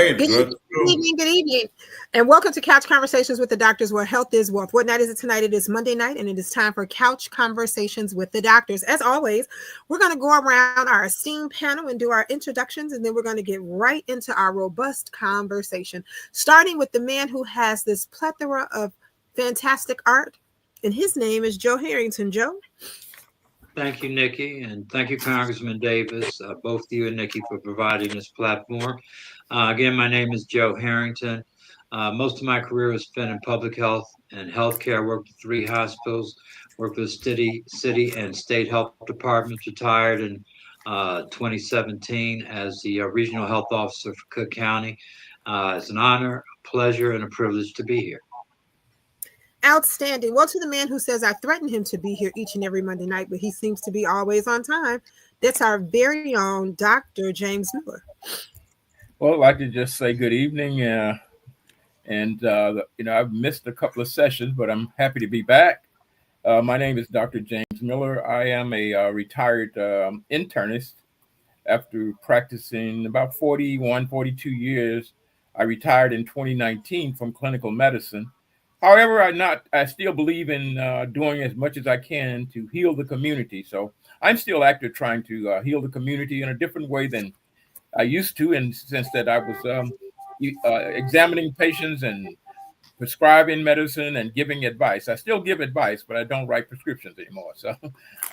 right, Good let's go. evening, good evening. And welcome to Couch Conversations with the Doctors, where health is wealth. What night is it tonight? It is Monday night, and it is time for Couch Conversations with the Doctors. As always, we're going to go around our esteemed panel and do our introductions, and then we're going to get right into our robust conversation, starting with the man who has this plethora of fantastic art, and his name is Joe Harrington. Joe? Thank you, Nikki, and thank you, Congressman Davis, both you and Nikki, for providing this platform. Again, my name is Joe Harrington. Most of my career was spent in public health and healthcare. I worked at 3 hospitals, worked with city and state health departments, retired in 2017 as the regional health officer for Cook County. It's an honor, a pleasure, and a privilege to be here. Outstanding. Well, to the man who says I threaten him to be here each and every Monday night, but he seems to be always on time. That's our very own Dr. James Miller. Well, I'd like to just say good evening. I've missed a couple of sessions, but I'm happy to be back. My name is Dr. James Miller. I am a retired internist. After practicing about 42 years, I retired in 2019 from clinical medicine. However, I still believe in doing as much as I can to heal the community. So I'm still active trying to heal the community in a different way than I used to, in the sense that I was examining patients and prescribing medicine and giving advice. I still give advice, but I don't write prescriptions anymore. So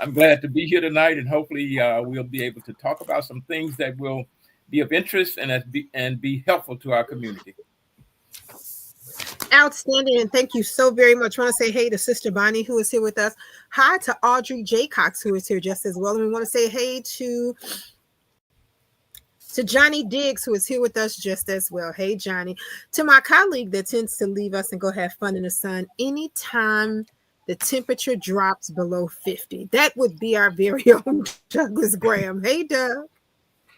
I'm glad to be here tonight, and hopefully we'll be able to talk about some things that will be of interest and be helpful to our community. Outstanding, and thank you so very much. I want to say hey to Sister Bonnie, who is here with us. Hi to Audrey J. Cox, who is here just as well. And we want to say hey to Johnny Diggs, who is here with us just as well. Hey, Johnny. To my colleague that tends to leave us and go have fun in the sun anytime the temperature drops below 50. That would be our very own Douglas Graham. Hey, Doug.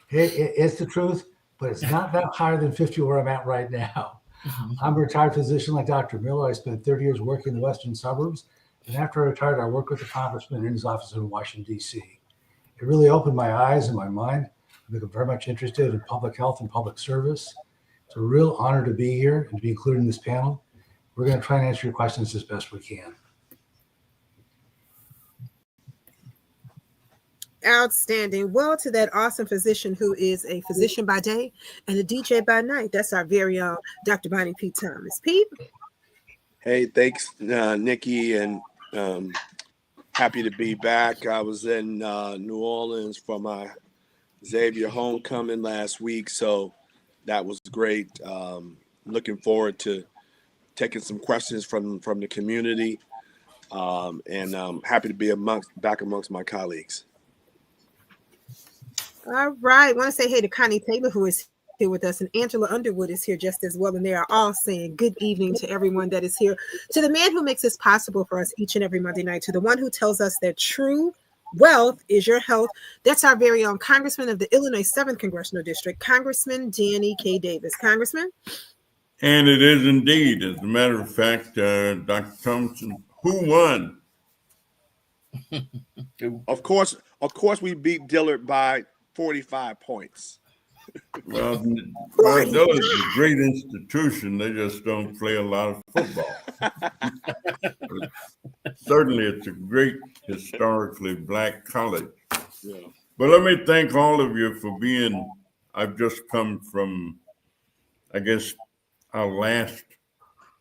Hey, it's the truth, but it's not that higher than 50 where I'm at right now. I'm a retired physician like Dr. Miller. I spent 30 years working in the western suburbs. And after I retired, I worked with the congressman in his office in Washington, D.C. It really opened my eyes and my mind. I'm very much interested in public health and public service. It's a real honor to be here and to be included in this panel. We're going to try and answer your questions as best we can. Outstanding. Well, to that awesome physician who is a physician by day and a DJ by night, that's our very own Dr. Bonnie P. Thomas. Pete? Hey, thanks, Nikki, and happy to be back. I was in New Orleans for my Xavier homecoming last week, so that was great. Looking forward to taking some questions from the community, and happy to be back amongst my colleagues. All right. I want to say hey to Connie Taylor, who is here with us, and Angela Underwood is here just as well. And they are all saying good evening to everyone that is here. To the man who makes this possible for us each and every Monday night, to the one who tells us that true wealth is your health. That's our very own Congressman of the Illinois 7th Congressional District, Congressman Danny K. Davis. Congressman? And it is indeed. As a matter of fact, Dr. Thompson, who won? Of course, we beat Dillard by 45 points. Well, Dillard is a great institution. They just don't play a lot of football. Certainly, it's a great historically Black college. Yeah. But let me thank all of you for being. I've just come from, I guess, our last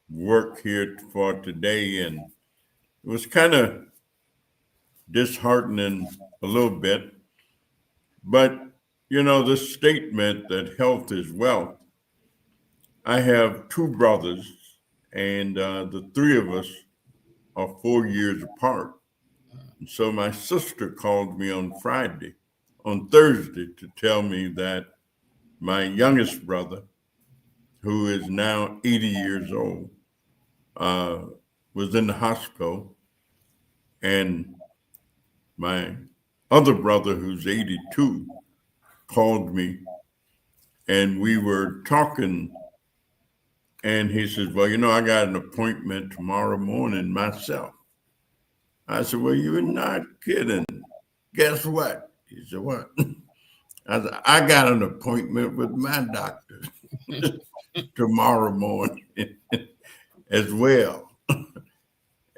work here for today, and it was kind of disheartening a little bit. But, you know, the statement that health is wealth, I have 2 brothers, and the 3 of us are 4 years apart. And so my sister called me on Thursday, to tell me that my youngest brother, who is now 80 years old, was in the hospital, and my other brother, who's 82, called me, and we were talking, and he says, well, you know, I got an appointment tomorrow morning myself. I said, well, you're not kidding. Guess what? He said, what? I said, I got an appointment with my doctor. tomorrow morning as well.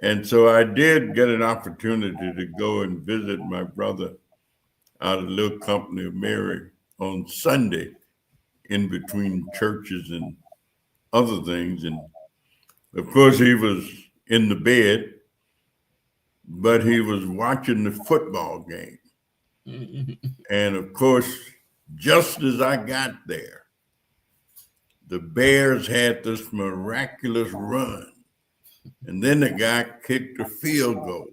And so I did get an opportunity to go and visit my brother out of the Little Company of Mary on Sunday in between churches and other things. And of course, he was in the bed, but he was watching the football game. And of course, just as I got there, the Bears had this miraculous run. And then the guy kicked a field goal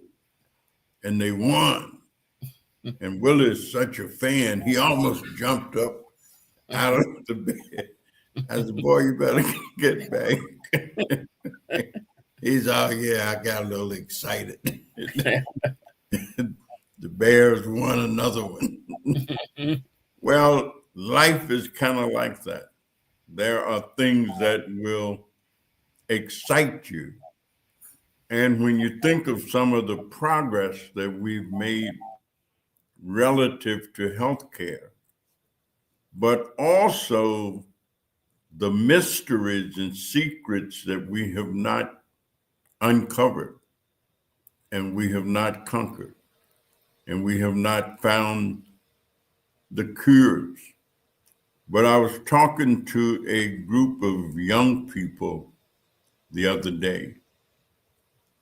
and they won. And Willie is such a fan, he almost jumped up out of the bed. I said, boy, you better get back. He's, oh, yeah, I got a little excited. The Bears won another one. Well, life is kind of like that. There are things that will excite you. And when you think of some of the progress that we've made relative to healthcare, but also the mysteries and secrets that we have not uncovered and we have not conquered and we have not found the cures. But I was talking to a group of young people the other day,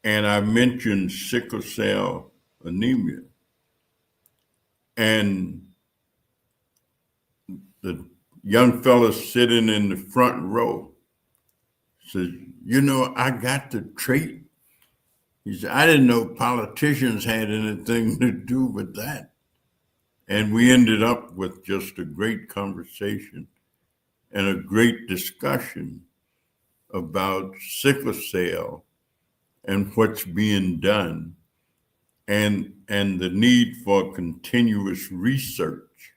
and I mentioned sickle cell anemia. And the young fella sitting in the front row said, you know, I got the trait. He said, I didn't know politicians had anything to do with that. And we ended up with just a great conversation and a great discussion about sickle cell and what's being done and the need for continuous research.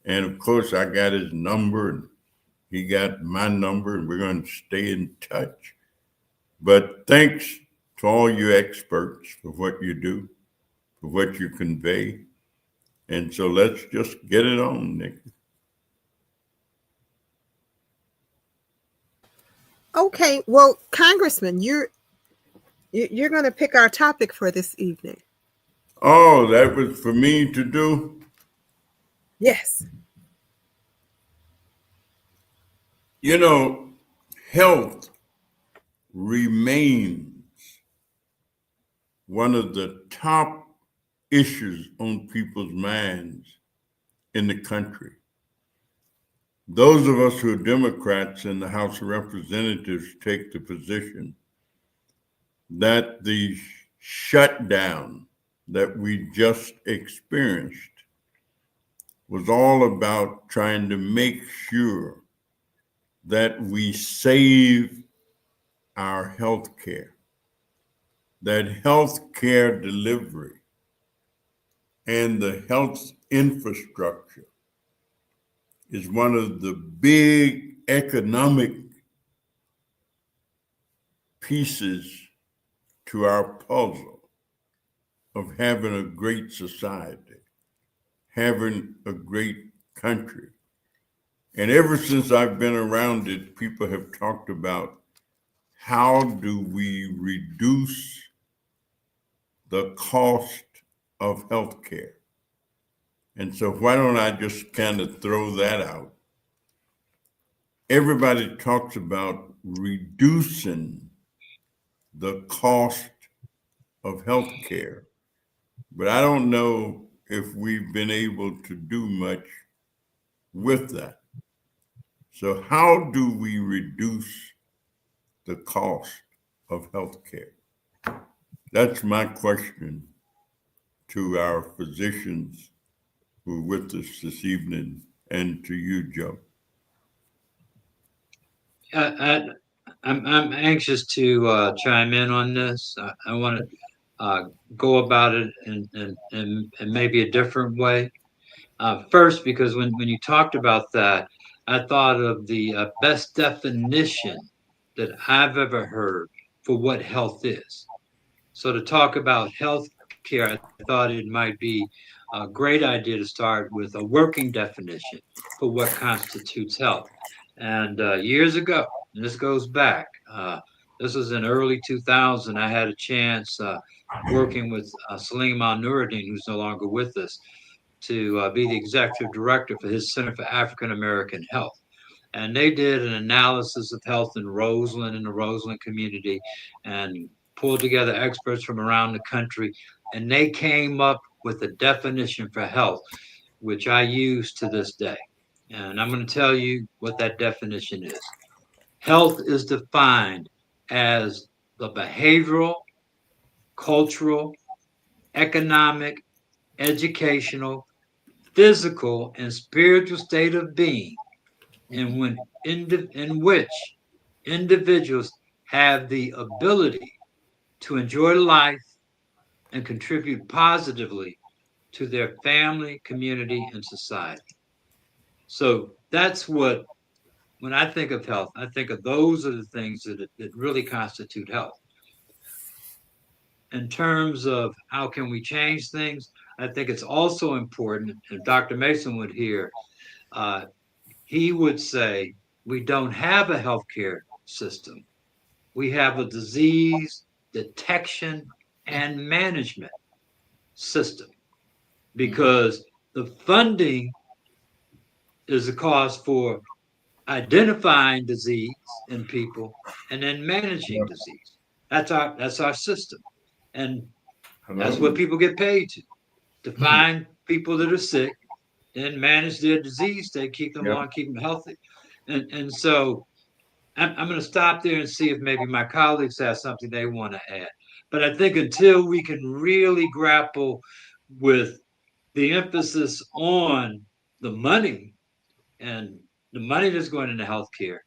And of course, I got his number and he got my number, and we're going to stay in touch. But thanks to all you experts for what you do, for what you convey. And so let's just get it on, Nikki. Okay, well, Congressman, you're going to pick our topic for this evening. Oh, that was for me to do? Yes. You know, health remains one of the top issues on people's minds in the country. Those of us who are Democrats in the House of Representatives take the position that the shutdown that we just experienced was all about trying to make sure that we save our health care, that health care delivery and the health infrastructure is one of the big economic pieces to our puzzle of having a great society, having a great country. And ever since I've been around it, people have talked about how do we reduce the cost of healthcare? And so why don't I just kind of throw that out? Everybody talks about reducing the cost of healthcare, but I don't know if we've been able to do much with that. So how do we reduce the cost of healthcare? That's my question to our physicians who are with us this evening, and to you, Joe. I'm anxious to chime in on this. I want to go about it in maybe a different way. First, because when you talked about that, I thought of the best definition that I've ever heard for what health is. So to talk about health care, I thought it might be a great idea to start with a working definition for what constitutes health. And years ago, and this goes back, this was in early 2000, I had a chance working with Salim Al-Nuruddin, who's no longer with us, to be the executive director for his Center for African American Health. And they did an analysis of health in Roseland, in the Roseland community, and pulled together experts from around the country. And they came up with a definition for health, which I use to this day. And I'm going to tell you what that definition is. Health is defined as the behavioral, cultural, economic, educational, physical, and spiritual state of being in which individuals have the ability to enjoy life and contribute positively to their family, community, and society. So that's what, when I think of health, I think of those are the things that really constitute health. In terms of how can we change things, I think it's also important, if Dr. Mason would hear, he would say, we don't have a healthcare system. We have a disease detection and management system, because the funding is a cause for identifying disease in people and then managing disease. That's our system. And that's what people get paid to find people that are sick and manage their disease. They keep them on, keep them healthy. And so I'm going to stop there and see if maybe my colleagues have something they want to add. But I think until we can really grapple with the emphasis on the money and the money that's going into healthcare,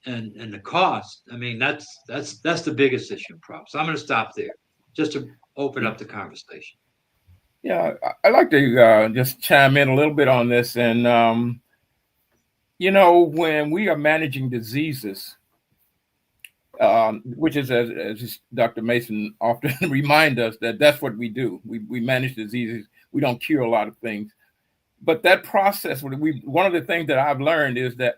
and the cost, I mean, that's the biggest issue problem. So I'm going to stop there just to open up the conversation. Yeah, I'd like to just chime in a little bit on this. And, when we are managing diseases, which is, as Dr. Mason often remind us, that's what we do. We manage diseases. We don't cure a lot of things. But that process, one of the things that I've learned is that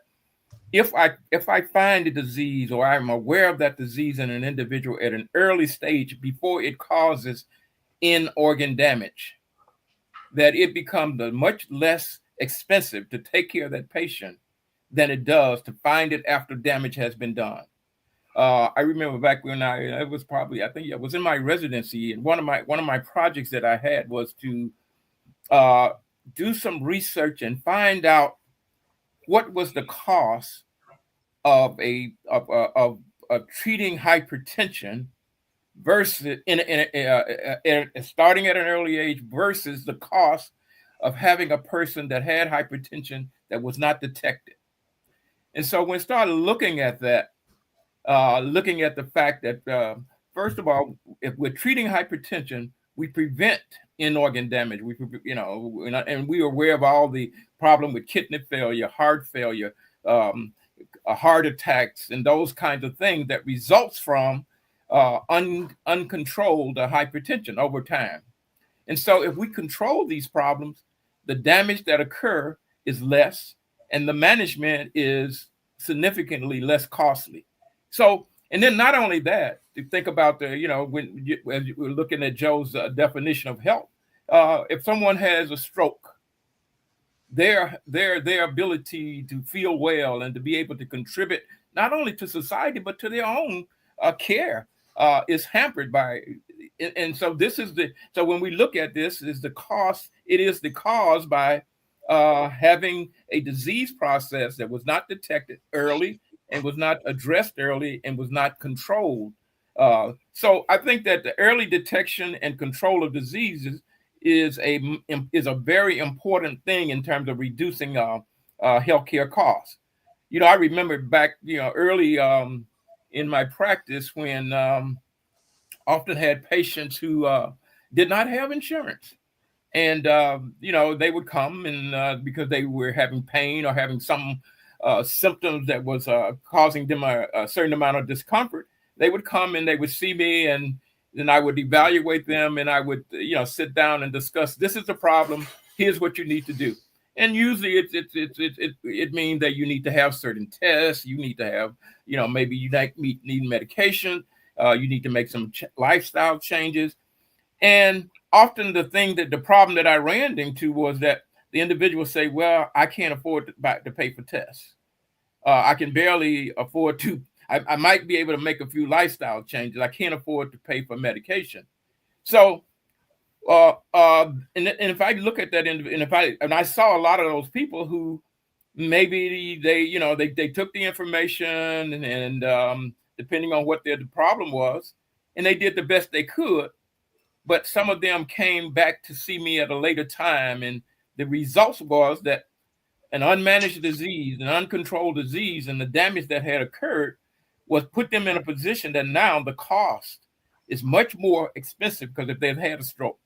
if I find a disease, or I'm aware of that disease in an individual at an early stage before it causes in-organ damage, that it becomes much less expensive to take care of that patient than it does to find it after damage has been done. I remember back when I think it was in my residency, and one of my projects that I had was to do some research and find out what was the cost of treating hypertension versus starting at an early age versus the cost of having a person that had hypertension that was not detected. And so when we started looking at that, looking at the fact that first of all, if we're treating hypertension, we prevent in-organ damage. And we are aware of all the problem with kidney failure, heart failure, heart attacks, and those kinds of things that results from uncontrolled hypertension over time. And so if we control these problems, the damage that occur is less, and the management is significantly less costly. So, and then not only that, to think about when we're looking at Joe's definition of health, if someone has a stroke, their ability to feel well and to be able to contribute not only to society but to their own care is hampered by, and so so when we look at this, is the cost. It is the cause by having a disease process that was not detected early and was not addressed early and was not controlled. So I think that the early detection and control of diseases is a very important thing in terms of reducing healthcare costs. I remember back early in my practice when often had patients who did not have insurance. And, they would come and because they were having pain or having some symptoms that was causing them a certain amount of discomfort, they would come and they would see me, and then I would evaluate them, and I would, sit down and discuss, this is the problem, here's what you need to do. And usually it means that you need to have certain tests. You need to have, maybe you need medication. You need to make some lifestyle changes. And often the problem that I ran into was that the individual say, well, I can't afford to pay for tests. I can barely afford to, I might be able to make a few lifestyle changes. I can't afford to pay for medication. So, and if I look at that, and I saw a lot of those people who maybe they took the information and depending on what the problem was, and they did the best they could. But some of them came back to see me at a later time, and the results was that an unmanaged disease, an uncontrolled disease, and the damage that had occurred was put them in a position that now the cost is much more expensive, because if they've had a stroke,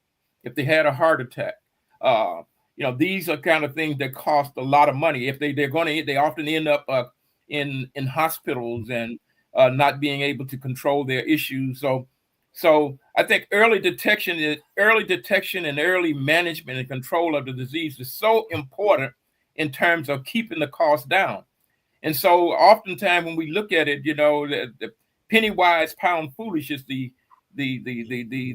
if they had a heart attack, these are kind of things that cost a lot of money. If they often end up in hospitals and not being able to control their issues. So I think early detection and early management and control of the disease is so important in terms of keeping the cost down. And so oftentimes when we look at it, the penny wise, pound foolish is the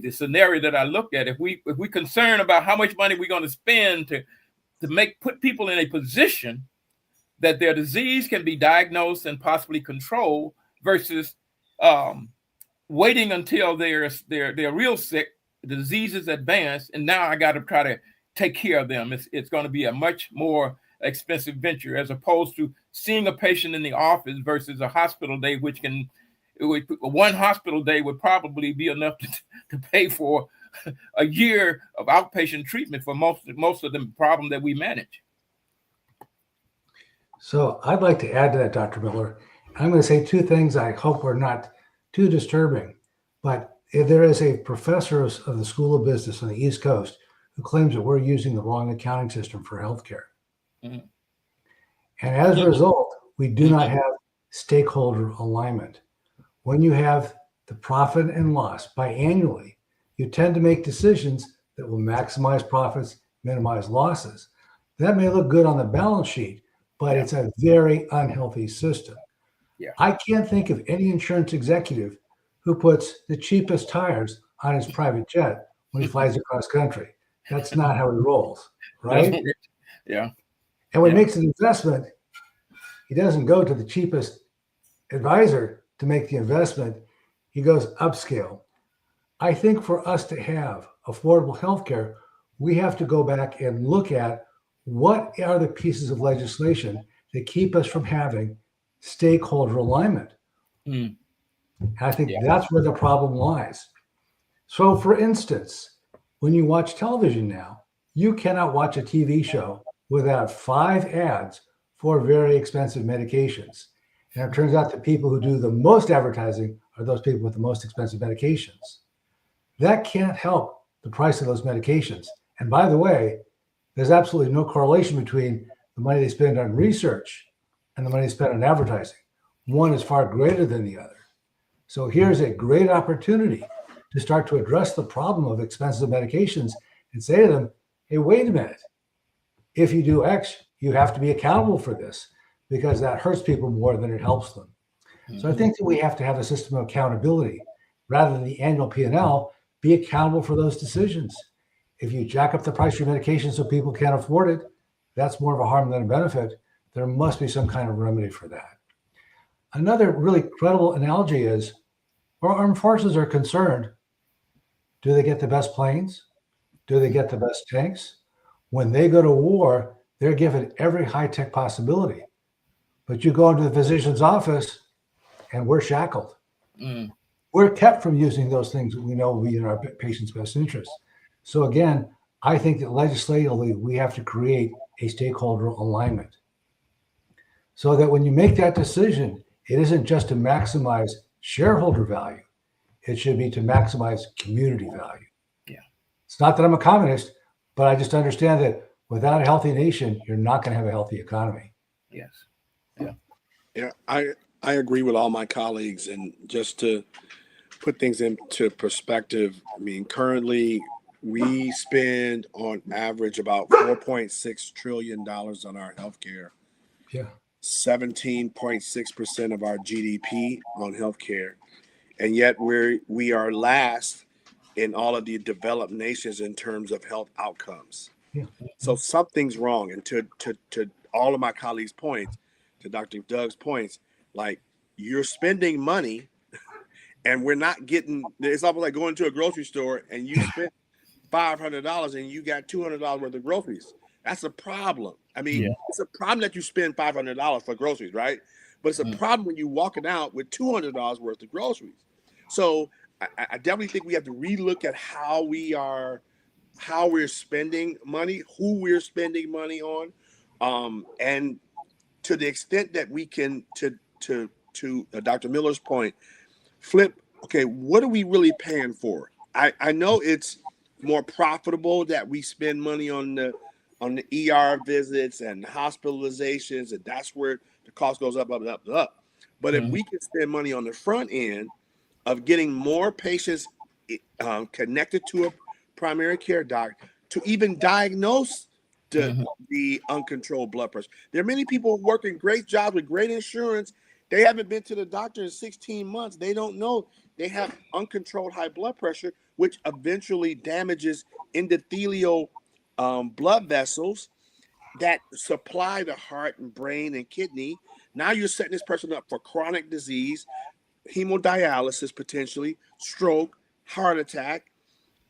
scenario that I look at. If we concern about how much money we're going to spend to put people in a position that their disease can be diagnosed and possibly controlled versus waiting until they're real sick, the disease is advanced, and now I got to try to take care of them. It's going to be a much more expensive venture, as opposed to seeing a patient in the office versus a hospital day, one hospital day would probably be enough to pay for a year of outpatient treatment for most of the problem that we manage. So I'd like to add to that, Dr. Miller. I'm going to say two things I hope are not too disturbing, but if there is a professor of the School of Business on the East Coast who claims that we're using the wrong accounting system for healthcare. Mm-hmm. And as a result, we do not have stakeholder alignment. When you have the profit and loss biannually, you tend to make decisions that will maximize profits, minimize losses. That may look good on the balance sheet, but it's a very unhealthy system. Yeah. I can't think of any insurance executive who puts the cheapest tires on his private jet when he flies across country. That's not how he rolls, right? Yeah. And when he makes an investment, he doesn't go to the cheapest advisor to make the investment. He goes upscale. I think for us to have affordable healthcare, we have to go back and look at what are the pieces of legislation that keep us from having stakeholder alignment. And I think that's where the problem lies. So for instance, when you watch television now, you cannot watch a TV show without 5 ads for very expensive medications. And it turns out the people who do the most advertising are those people with the most expensive medications. That can't help the price of those medications. And by the way, there's absolutely no correlation between the money they spend on research and the money they spend on advertising. One is far greater than the other. So here's a great opportunity to start to address the problem of expensive medications and say to them, hey, wait a minute. If you do X, you have to be accountable for this, because that hurts people more than it helps them. Mm-hmm. So I think that we have to have a system of accountability rather than the annual P&L. Be accountable for those decisions. If you jack up the price of your medication so people can't afford it, that's more of a harm than a benefit. There must be some kind of remedy for that. Another really credible analogy is where armed forces are concerned, do they get the best planes? Do they get the best tanks? When they go to war, they're given every high-tech possibility. But you go into the physician's office and we're shackled. We're kept from using those things that we know will be in our patient's best interest. So again, I think that legislatively, we have to create a stakeholder alignment so that when you make that decision, it isn't just to maximize shareholder value. It should be to maximize community value. Yeah. It's not that I'm a communist, but I just understand that without a healthy nation, you're not going to have a healthy economy. Yes. Yeah, I agree with all my colleagues. And just to put things into perspective, I mean, currently we spend on average about $4.6 trillion on our healthcare. Yeah. 17.6% of our GDP on healthcare. And yet we are last in all of the developed nations in terms of health outcomes. Yeah. So something's wrong. And to all of my colleagues' points, to Dr. Doug's points, like you're spending money and we're not getting, it's almost like going to a grocery store and you spent $500 and you got $200 worth of groceries. That's a problem. I mean, it's a problem that you spend $500 for groceries, right? But it's a problem when you're walking out with $200 worth of groceries. So I definitely think we have to relook at how we're spending money, who we're spending money on, and to the extent that we can, to Dr. Miller's point, flip. Okay, what are we really paying for? I know it's more profitable that we spend money on the ER visits and hospitalizations, and that's where the cost goes up. But if we can spend money on the front end of getting more patients connected to a primary care doc to even diagnose the uncontrolled blood pressure. There are many people working great jobs with great insurance. They haven't been to the doctor in 16 months. They don't know they have uncontrolled high blood pressure, which eventually damages endothelial blood vessels that supply the heart and brain and kidney. Now you're setting this person up for chronic disease, hemodialysis, potentially stroke, heart attack,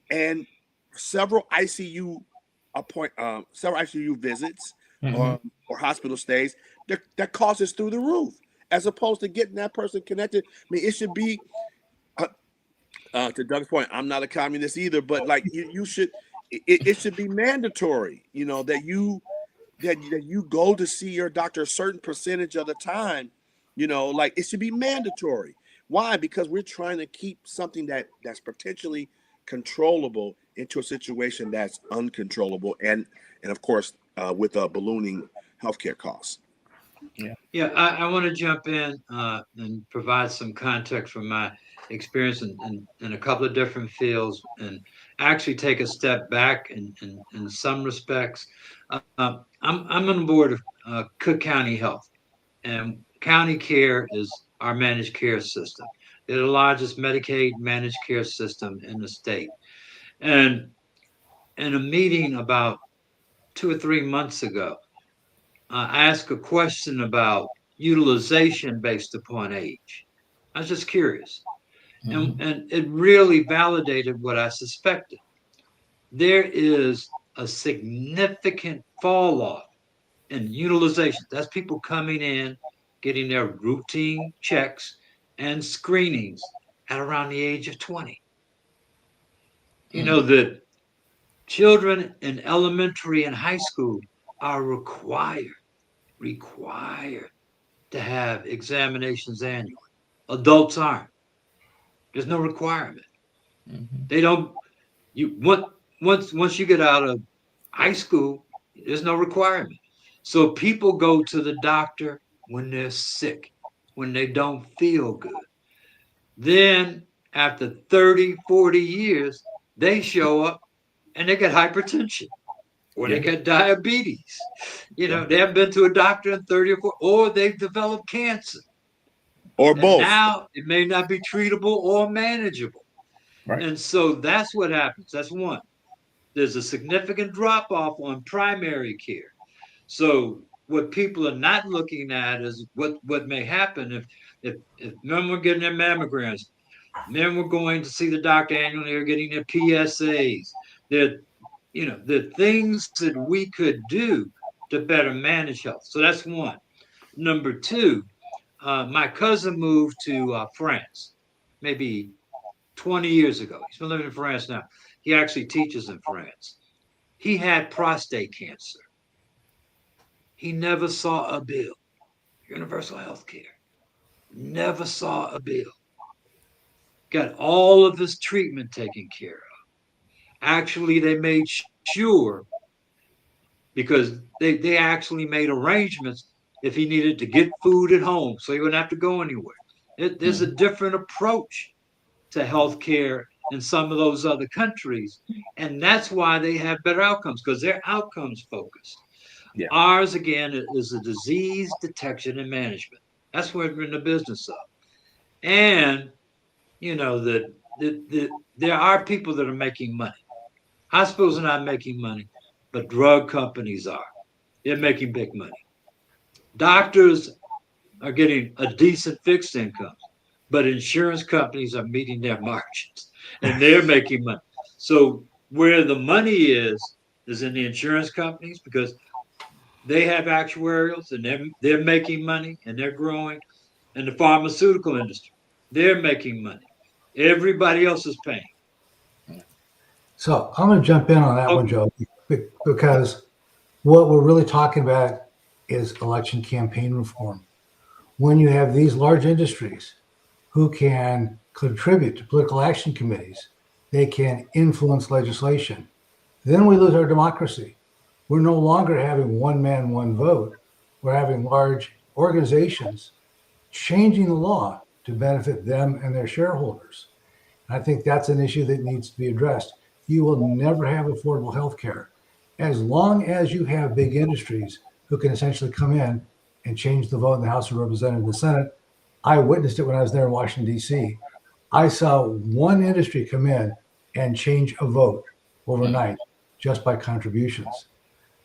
and several ICU visits or hospital stays. That cost is through the roof, as opposed to getting that person connected. I mean, it should be. To Doug's point, I'm not a communist either, but like you should, it should be mandatory. You know that you go to see your doctor a certain percentage of the time. You know, like it should be mandatory. Why? Because we're trying to keep something that's potentially controllable into a situation that's uncontrollable, and of course with ballooning healthcare costs. Yeah, I want to jump in and provide some context from my experience in a couple of different fields, and actually take a step back in some respects. I'm on the board of Cook County Health, and county care is our managed care system. They're the largest Medicaid managed care system in the state. And in a meeting about 2 or 3 months ago, I asked a question about utilization based upon age. I was just curious. And it really validated what I suspected. There is a significant fall off in utilization. That's people coming in, getting their routine checks and screenings at around the age of 20. You know, that children in elementary and high school are required to have examinations annually. Adults aren't. There's no requirement. They don't. Once you get out of high school, there's no requirement. So people go to the doctor when they're sick, when they don't feel good. Then after 30, 40 years, they show up and they get hypertension or they get diabetes. You know, they haven't been to a doctor in 30 or 40, or they've developed cancer. Or both. Now it may not be treatable or manageable. Right. And so that's what happens. That's one. There's a significant drop off on primary care. So what people are not looking at is what may happen if men were getting their mammograms, men were going to see the doctor annually, or getting their PSAs. The things that we could do to better manage health. So that's one. Number two, my cousin moved to France maybe 20 years ago. He's been living in France now. He actually teaches in France. He had prostate cancer. He never saw a bill. Universal health care. Never saw a bill. Got all of his treatment taken care of. Actually, they made sure, because they actually made arrangements if he needed to get food at home so he wouldn't have to go anywhere. There's a different approach to healthcare in some of those other countries. And that's why they have better outcomes, because they're outcomes focused. Yeah. Ours, again, is a disease detection and management. That's what we're in the business of. And, you know, there are people that are making money. Hospitals are not making money, but drug companies are. They're making big money. Doctors are getting a decent fixed income, but insurance companies are meeting their margins and they're making money. So where the money is in the insurance companies, because they have actuarials and they're making money and they're growing. And the pharmaceutical industry, they're making money. Everybody else is paying. So I'm going to jump in on that one, Joe, because what we're really talking about is election campaign reform. When you have these large industries who can contribute to political action committees, they can influence legislation. Then we lose our democracy. We're no longer having one man, one vote. We're having large organizations changing the law to benefit them and their shareholders. I think that's an issue that needs to be addressed. You will never have affordable health care as long as you have big industries who can essentially come in and change the vote in the House of Representatives and the Senate. I witnessed it when I was there in Washington, D.C. I saw one industry come in and change a vote overnight just by contributions.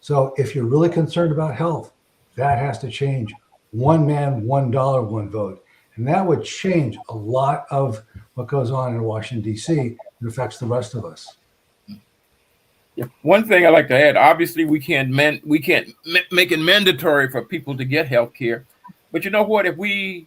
So if you're really concerned about health, that has to change. One man, $1, one vote. And that would change a lot of what goes on in Washington, D.C. and affects the rest of us. Yeah. One thing I like to add, obviously we can't make it mandatory for people to get health care. But you know what? If we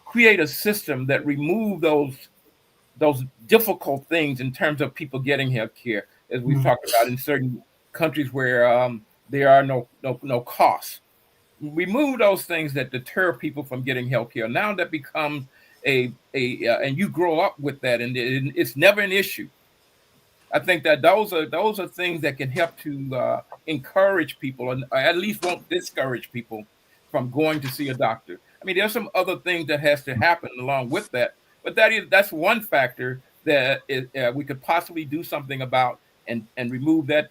create a system that remove those difficult things in terms of people getting health care, as we've talked about in certain countries where there are no costs. Remove those things that deter people from getting health care. Now that becomes and you grow up with that, and it's never an issue. I think that those are things that can help to encourage people, and at least won't discourage people from going to see a doctor. I mean, there's some other things that has to happen along with that, but that's one factor that we could possibly do something about and remove that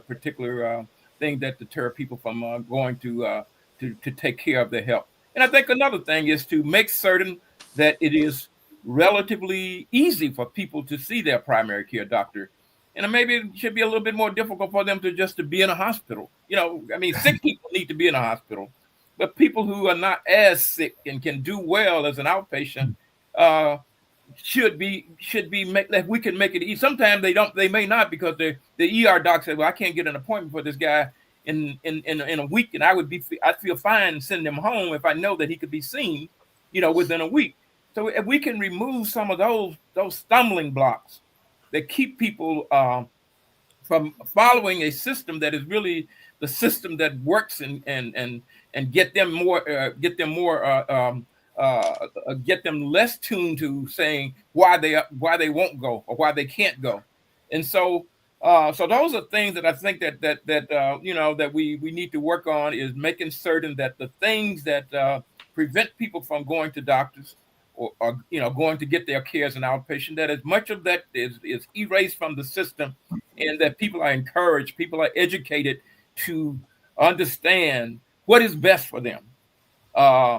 particular thing that deter people from going to take care of their health. And I think another thing is to make certain that it is relatively easy for people to see their primary care doctor. And maybe it should be a little bit more difficult for them to be in a hospital. You know, I mean, sick people need to be in a hospital, but people who are not as sick and can do well as an outpatient should be like we can make it easy. Sometimes they may not, because the ER doc said, well, I can't get an appointment for this guy in a week, and I'd feel fine sending him home if I know that he could be seen, within a week. So if we can remove some of those stumbling blocks that keep people from following a system that is really the system that works and get them less tuned to saying why they won't go or why they can't go. And so those are things that I think that we need to work on, is making certain that the things that prevent people from going to doctors or going to get their care as an outpatient, that as much of that is erased from the system, and that people are encouraged, people are educated to understand what is best for them.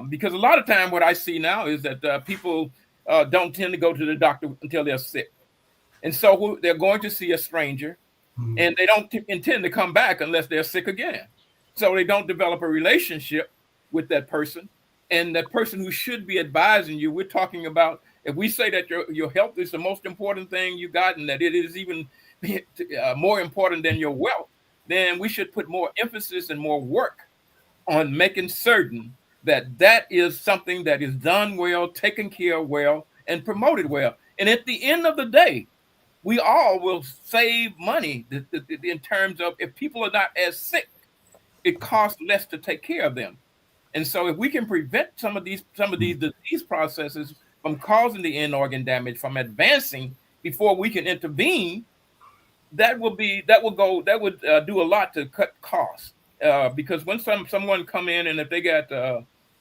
Because a lot of time what I see now is that people don't tend to go to the doctor until they're sick. And so they're going to see a stranger, and they don't intend to come back unless they're sick again. So they don't develop a relationship with that person. And that person who should be advising you, we're talking about, if we say that your health is the most important thing you got, and that it is even more important than your wealth, then we should put more emphasis and more work on making certain that is something that is done well, taken care of well, and promoted well. And at the end of the day, we all will save money in terms of, if people are not as sick, it costs less to take care of them. And so if we can prevent some of these disease processes from causing the end organ damage from advancing before we can intervene, that would do a lot to cut costs. Because when someone come in, and if they got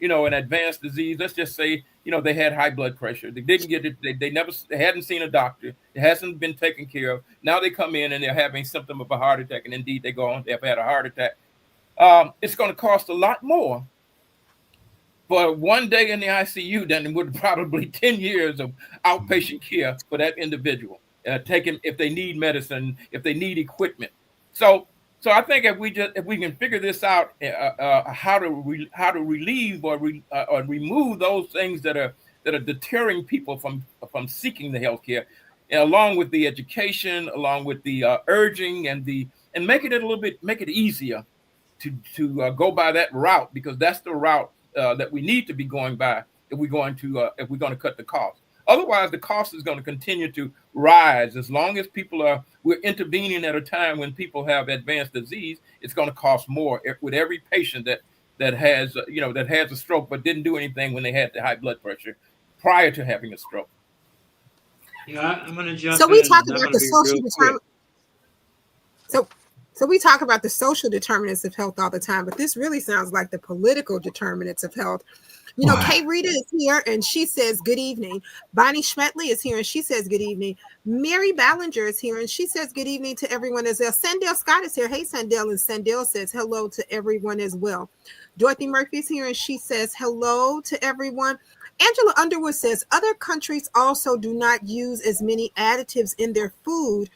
an advanced disease. Let's just say, they had high blood pressure. They didn't get it. They hadn't seen a doctor. It hasn't been taken care of. Now they come in and they're having symptom of a heart attack. And indeed they go on, they've had a heart attack. It's going to cost a lot more for one day in the ICU than it would probably 10 years of outpatient care for that individual. Taking if they need medicine, if they need equipment. So I think if we can figure this out, how to relieve or remove those things that are deterring people from seeking the healthcare, along with the education, along with the urging and make it easier to go by that route, because that's the route that we need to be going by if we're going to cut the cost. Otherwise, the cost is going to continue to rise. As long as we're intervening at a time when people have advanced disease, it's going to cost more with every patient that has a stroke but didn't do anything when they had the high blood pressure prior to having a stroke. Yeah, I'm going to jump in. So we talk about the social determinants. So we talk about the social determinants of health all the time, but this really sounds like the political determinants of health. Kay Rita is here and she says good evening. Bonnie Schmetley is here and she says good evening. Mary Ballinger is here and she says good evening to everyone as well. Sandell Scott is here. Hey, Sandell. And Sandell says hello to everyone as well. Dorothy Murphy is here and she says hello to everyone. Angela Underwood says other countries also do not use as many additives in their food,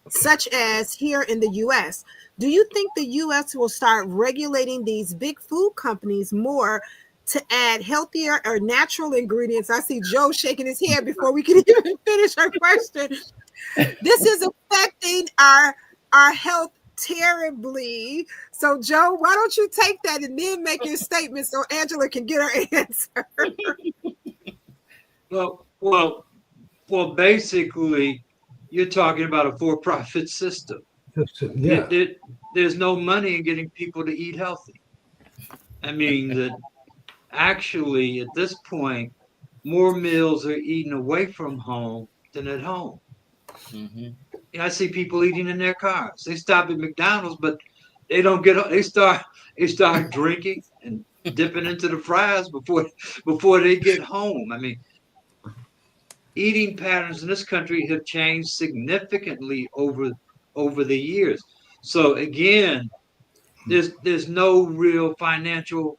such as here in the U.S. Do you think the U.S. will start regulating these big food companies more to add healthier or natural ingredients? I see Joe shaking his head before we can even finish our question. This is affecting our health terribly. So, Joe, why don't you take that and then make your statement so Angela can get her answer? Well, basically, you're talking about a for-profit system. Yeah. There's no money in getting people to eat healthy. I mean, actually, at this point, more meals are eaten away from home than at home. Mm-hmm. I see people eating in their cars. They stop at McDonald's, but they don't get. They start drinking and dipping into the fries before they get home. I mean, eating patterns in this country have changed significantly over the years. So again, there's no real financial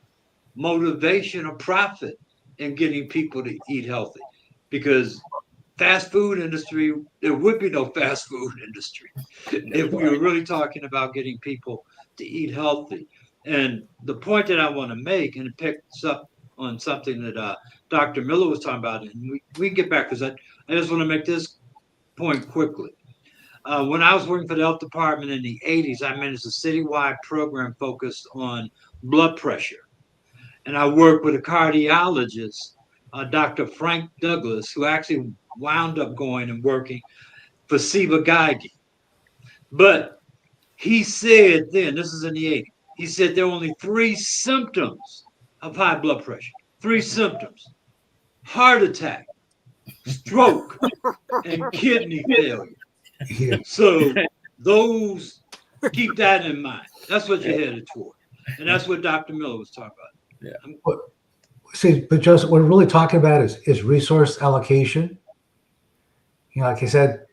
motivation or profit in getting people to eat healthy, because fast food industry, there would be no fast food industry if we were really talking about getting people to eat healthy. And the point that I want to make, and it picks up on something that Dr. Miller was talking about, and we get back, because I just want to make this point quickly. When I was working for the health department in the 80s, I managed a citywide program focused on blood pressure. And I worked with a cardiologist, Dr. Frank Douglas, who actually wound up going and working for Siva Geigy. But he said then, this is in the 80s, he said there are only 3 symptoms of high blood pressure. 3 symptoms: heart attack, stroke, and kidney failure. Yeah. So those, keep that in mind. That's what you're headed toward. And that's what Dr. Miller was talking about. See, but Joseph, what we're really talking about is resource allocation. Like I said,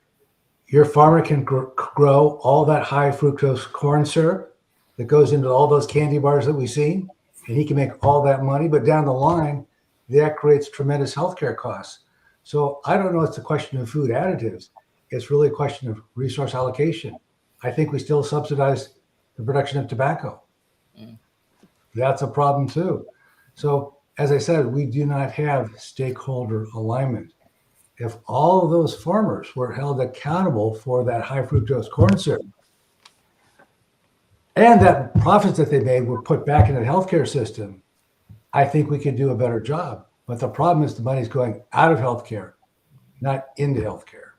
your farmer can grow all that high fructose corn syrup that goes into all those candy bars that we see, and he can make all that money. But down the line, that creates tremendous healthcare costs. So I don't know if it's a question of food additives. It's really a question of resource allocation. I think we still subsidize the production of tobacco. That's a problem too. So as I said, we do not have stakeholder alignment. If all of those farmers were held accountable for that high fructose corn syrup, and that profits that they made were put back into the healthcare system, I think we could do a better job. But the problem is the money's going out of healthcare, not into healthcare.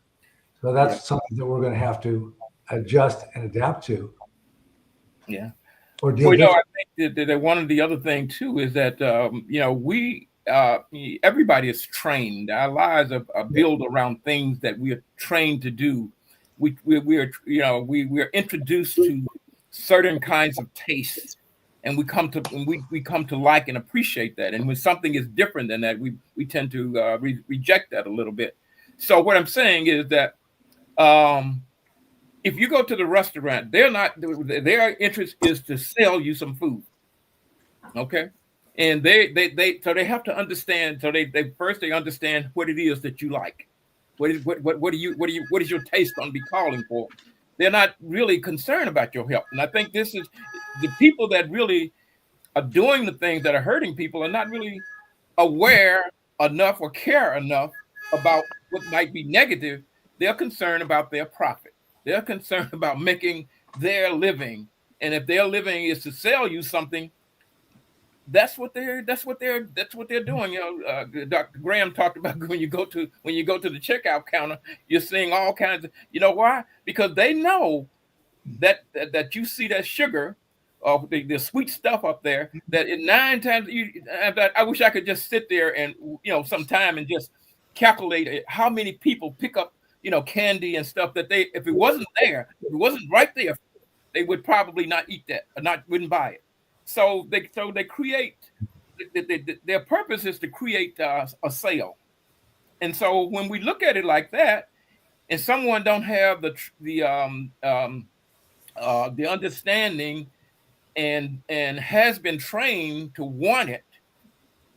So that's something that we're going to have to adjust and adapt to. Yeah. Or deal with. I think that one of the other thing too is that everybody is trained. Our lives are built around things that we are trained to do. We're introduced to certain kinds of tastes and we come to like and appreciate that. And when something is different than that, we tend to reject that a little bit. So what I'm saying is that if you go to the restaurant, their interest is to sell you some food. Okay. And they have to understand. So they first understand what it is that you like. What is your taste going to be calling for? They're not really concerned about your health. And I think this is the people that really are doing the things that are hurting people are not really aware enough or care enough about what might be negative. They're concerned about their profit. They're concerned about making their living. And if their living is to sell you something, that's what they're doing. You know, Dr. Graham talked about when you go to the checkout counter, you're seeing all kinds of. You know why? Because they know that you see that sugar or the sweet stuff up there. That 9 times I wish I could just sit there and sometime and just calculate how many people pick up candy and stuff that if it wasn't right there, they would probably not eat that or wouldn't buy it. So they create. Their purpose is to create a sale, and so when we look at it like that, and someone don't have the understanding and has been trained to want it,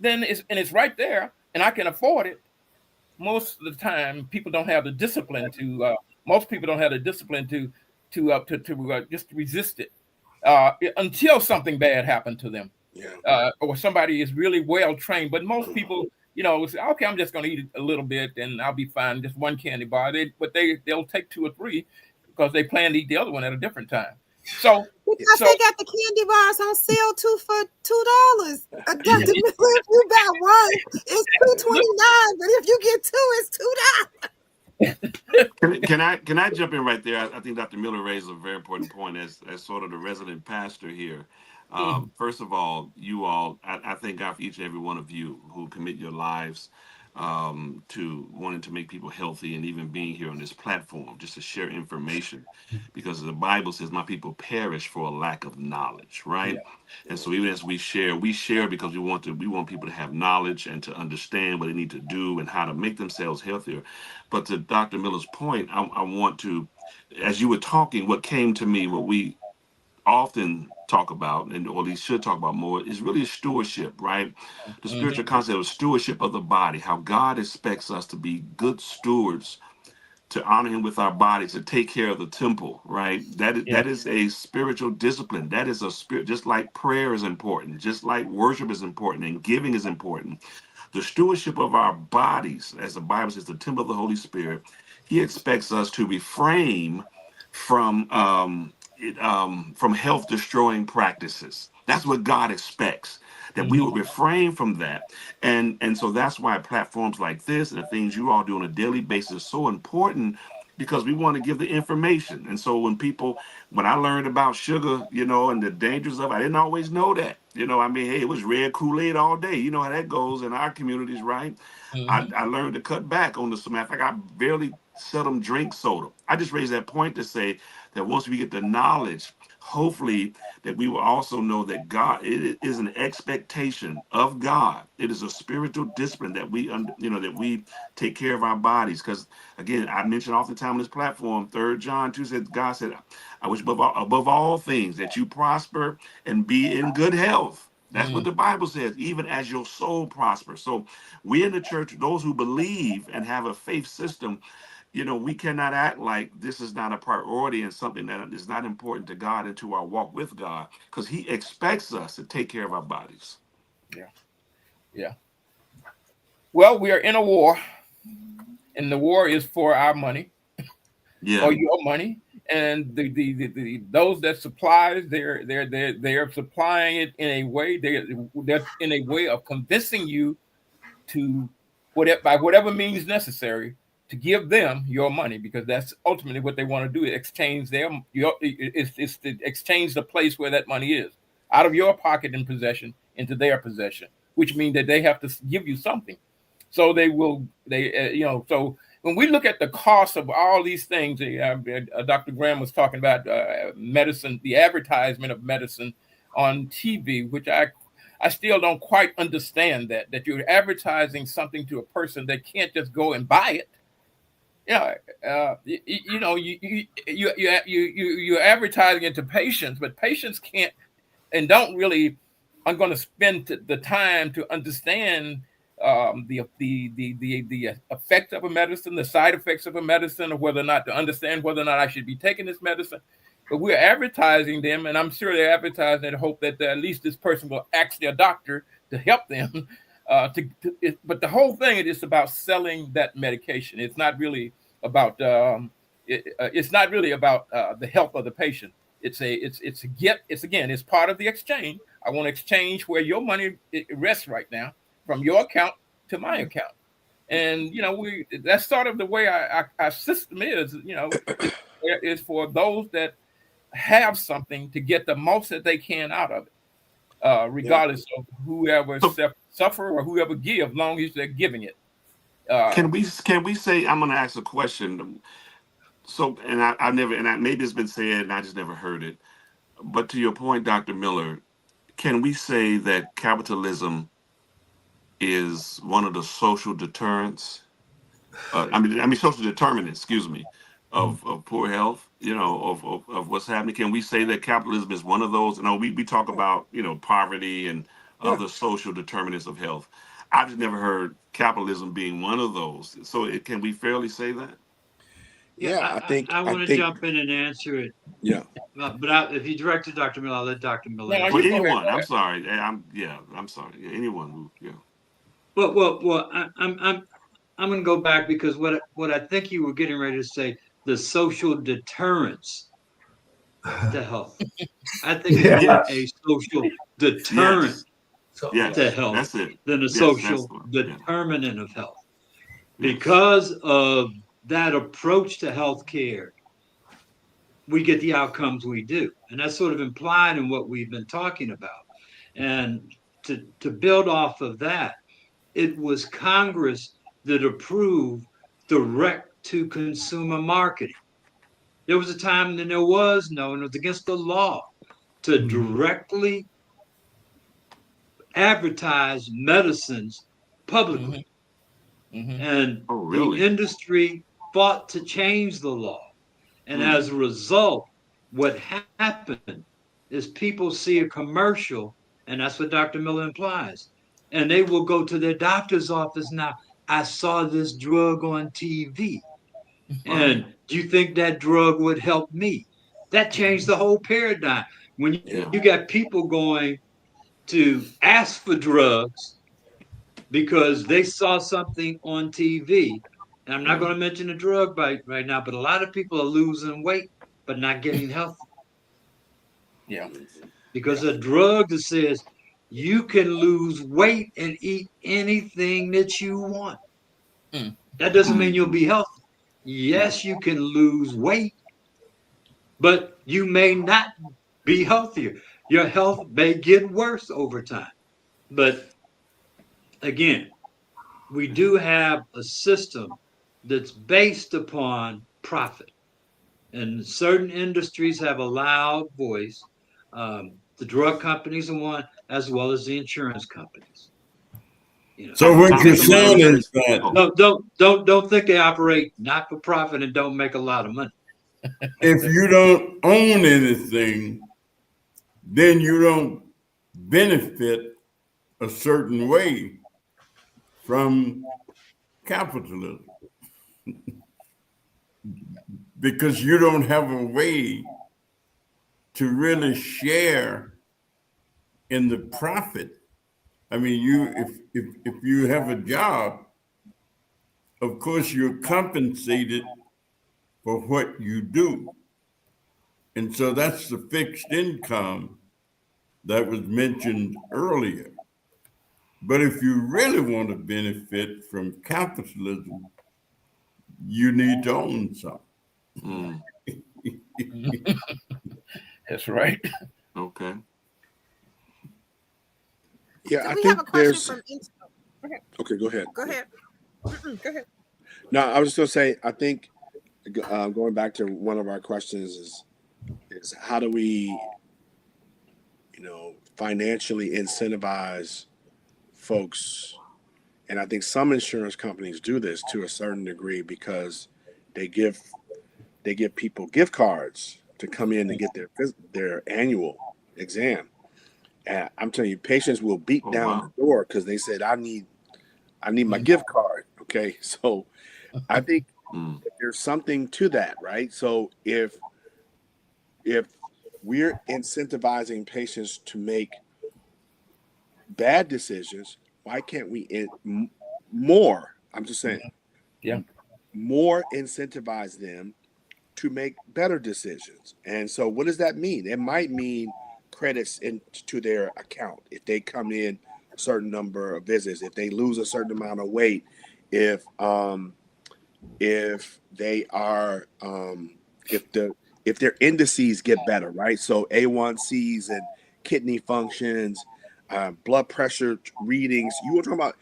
then it's right there, and I can afford it. Most of the time, people don't have the discipline to. Most people don't have the discipline to just resist it. Until something bad happened to them, or somebody is really well trained. But most people, say, okay, I'm just going to eat a little bit and I'll be fine. Just one candy bar. They'll take 2 or 3 because they plan to eat the other one at a different time. So because they got the candy bars on sale too for $2. Dr. Miller, if you got one, it's $2.29, but if you get 2, it's $2. Can I jump in right there? I think Dr. Miller raised a very important point as sort of the resident pastor here. First of all, you all, I thank God for each and every one of you who commit your lives to wanting to make people healthy and even being here on this platform just to share information, because the Bible says my people perish for a lack of knowledge, right? Yeah. And so even as we share because we want people to have knowledge and to understand what they need to do and how to make themselves healthier. But to Dr. Miller's point, I want to, as you were talking, what came to me, what we often talk about, and or at least should talk about more, is really stewardship, right? The spiritual concept of stewardship of the body, how God expects us to be good stewards, to honor him with our bodies, to take care of the temple, right? That is a spiritual discipline. That is a spirit, just like prayer is important, just like worship is important and giving is important. The stewardship of our bodies, as the Bible says, the temple of the Holy Spirit, he expects us to refrain from health destroying practices. That's what God expects, that we would refrain from that. And so that's why platforms like this and the things you all do on a daily basis are so important, because we want to give the information. And so when I learned about sugar, and the dangers of it, I didn't always know that. Hey, it was red Kool-Aid all day. You know how that goes in our communities, right? I learned to cut back on this. Matter of fact, I barely seldom drink soda. I just raised that point to say that once we get the knowledge, hopefully that we will also know that God, it is an expectation of God. It is a spiritual discipline that that we take care of our bodies. Because again, I mentioned oftentimes on this platform, 3 John 2 said, God said, I wish above all things that you prosper and be in good health. That's what the Bible says, even as your soul prospers. So we in the church, those who believe and have a faith system, we cannot act like this is not a priority and something that is not important to God and to our walk with God, because he expects us to take care of our bodies. Yeah. Well, we are in a war, and the war is for our money, or your money, and the those that supply, they're supplying it in a way they're in a way of convincing you to by whatever means necessary to give them your money, because that's ultimately what they want to do. Exchange is to exchange the place where that money is out of your pocket and possession into their possession, which means that they have to give you something. So so when we look at the cost of all these things, Dr. Graham was talking about medicine, the advertisement of medicine, on TV, which I still don't quite understand that you're advertising something to a person that can't just go and buy it. You're advertising it to patients, but patients can't and don't really are going to spend the time to understand the effect of a medicine, the side effects of a medicine, or whether or not to understand whether or not I should be taking this medicine. But we're advertising them, and I'm sure they're advertising in the hope that at least this person will ask their doctor to help them. But the whole thing is about selling that medication. It's not really about the health of the patient. It's part of the exchange. I want to exchange where your money rests right now from your account to my account. And that's sort of the way our system is. Is for those that have something to get the most that they can out of it, regardless of whoever suffer or whoever give, long as they're giving it. Can we say, I'm going to ask a question. So, and I've never, maybe it's been said and I just never heard it. But to your point, Dr. Miller, can we say that capitalism is one of the social deterrents? Social determinants, excuse me, of poor health, of what's happening. Can we say that capitalism is one of those? We talk about, poverty and other social determinants of health. I've just never heard capitalism being one of those. So can we fairly say that? Yeah, I want to jump in and answer it. Yeah. But if you direct to Dr. Miller, I'll let Dr. Miller. No, Or anyone. I'm sorry. I'm sorry. Yeah, anyone. Yeah. Well, I'm going to go back because what I think you were getting ready to say, the social deterrence to health. I think it's more a social deterrent to health that's it. than a social determinant of health. Because of that approach to healthcare, we get the outcomes we do. And that's sort of implied in what we've been talking about. And to build off of that, it was Congress that approved direct-to-consumer marketing. There was a time when there was no, and it was against the law to directly advertise medicines publicly. And the industry fought to change the law. And as a result, what happened is people see a commercial, and that's what Dr. Miller implies, and they will go to their doctor's office now. I saw this drug on TV, and do you think that drug would help me? That changed the whole paradigm. When you got people going to ask for drugs because they saw something on TV. And I'm not going to mention the drug right now, but a lot of people are losing weight but not getting healthy. Yeah. Because a drug that says you can lose weight and eat anything that you want. That doesn't mean you'll be healthy. Yes, you can lose weight, but you may not be healthier. Your health may get worse over time. But again, we do have a system that's based upon profit. And certain industries have a loud voice. The drug companies are one, as well as the insurance companies. So what you're saying is that don't think they operate not for profit and don't make a lot of money. If you don't own anything, then you don't benefit a certain way from capitalism. Because you don't have a way to really share in the profit. I mean, if you have a job, of course you're compensated for what you do. And so that's the fixed income that was mentioned earlier. But if you really want to benefit from capitalism, you need to own something. That's right. Okay. Yeah, So I we think have a question there's. from Intel. Okay, go ahead. Go ahead. Go ahead. No, I was just going to say, I think going back to one of our questions is how do we, financially incentivize folks. And I think some insurance companies do this to a certain degree because they give people gift cards to come in and get their annual exam. And I'm telling you, patients will beat Oh, down wow. the door because they said, I need my gift card. Okay. So I think there's something to that, right? So if we're incentivizing patients to make bad decisions, why can't we more? I'm just saying, more incentivize them to make better decisions. And so what does that mean? It might mean credits into their account if they come in a certain number of visits, if they lose a certain amount of weight, if they are if their indices get better, right? So A1Cs and kidney functions, blood pressure readings. You were talking about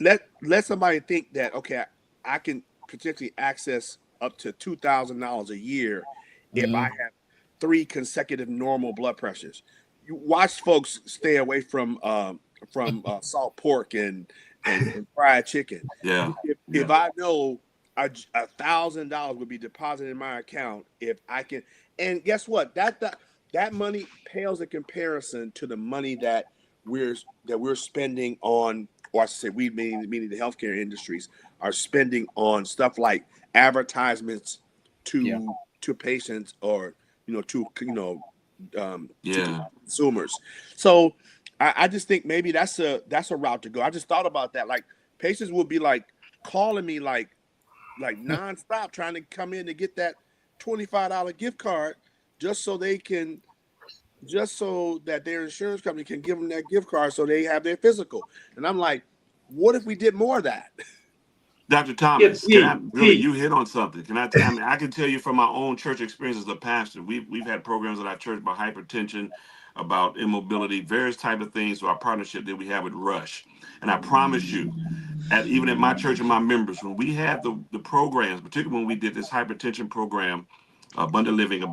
let somebody think that, okay, I can potentially access up to $2,000 a year if I have 3 consecutive normal blood pressures. You watch folks stay away from salt pork and fried chicken. Yeah. If I know $1,000 would be deposited in my account if I can, and guess what? That money pales in comparison to the money that we're spending on, or I should say, we meaning the healthcare industries are spending on stuff like advertisements to patients, or to consumers. So I just think maybe that's a route to go. I just thought about that. Like, patients will be like calling me like nonstop, trying to come in to get that $25 gift card just so that their insurance company can give them that gift card so they have their physical. And I'm like, what if we did more of that? Dr. Thomas, you hit on something. I can tell you from my own church experience as a pastor, we've had programs at our church about hypertension, about immobility, various type of things. So our partnership that we have with Rush. And I promise you, even at my church and my members, when we had the programs, particularly when we did this hypertension program, Abundant Living,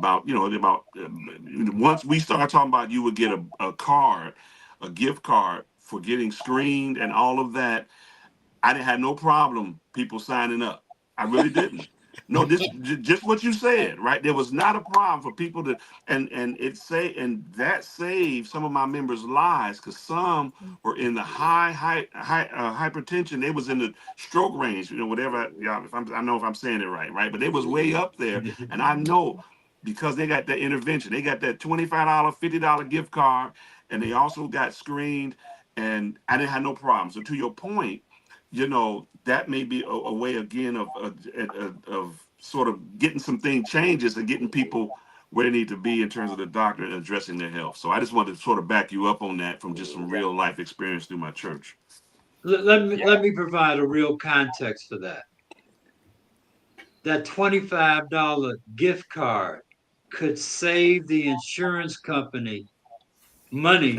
once we started talking about, you would get a gift card for getting screened and all of that. I didn't have no problem people signing up. I really didn't. No, just what you said, right? There was not a problem for people to, and that saved some of my members' lives, because some were in the high hypertension. They was in the stroke range, whatever. Yeah, I know if I'm saying it right? But they was way up there, and I know because they got that intervention, they got that $25, $50 gift card, and they also got screened, and I didn't have no problem. So to your point, that may be a way again of sort of getting some changes and getting people where they need to be in terms of the doctor and addressing their health. So I just wanted to sort of back you up on that from just some real life experience through my church. Let me provide a real context for that. That $25 gift card could save the insurance company money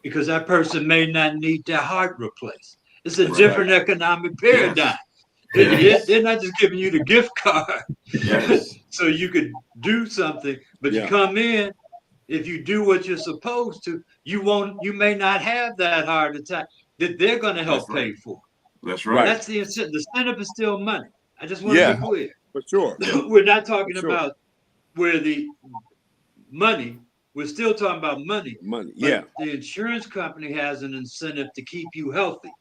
because that person may not need their heart replaced. It's a different economic paradigm. Yes. They're not just giving you the gift card Yes. so you could do something, but you come in, if you do what you're supposed to, you may not have that heart attack that they're going to help pay for. That's right. That's the incentive. The incentive is still money. I just want to be clear. For sure. We're not talking about where the money. We're still talking about money. The insurance company has an incentive to keep you healthy,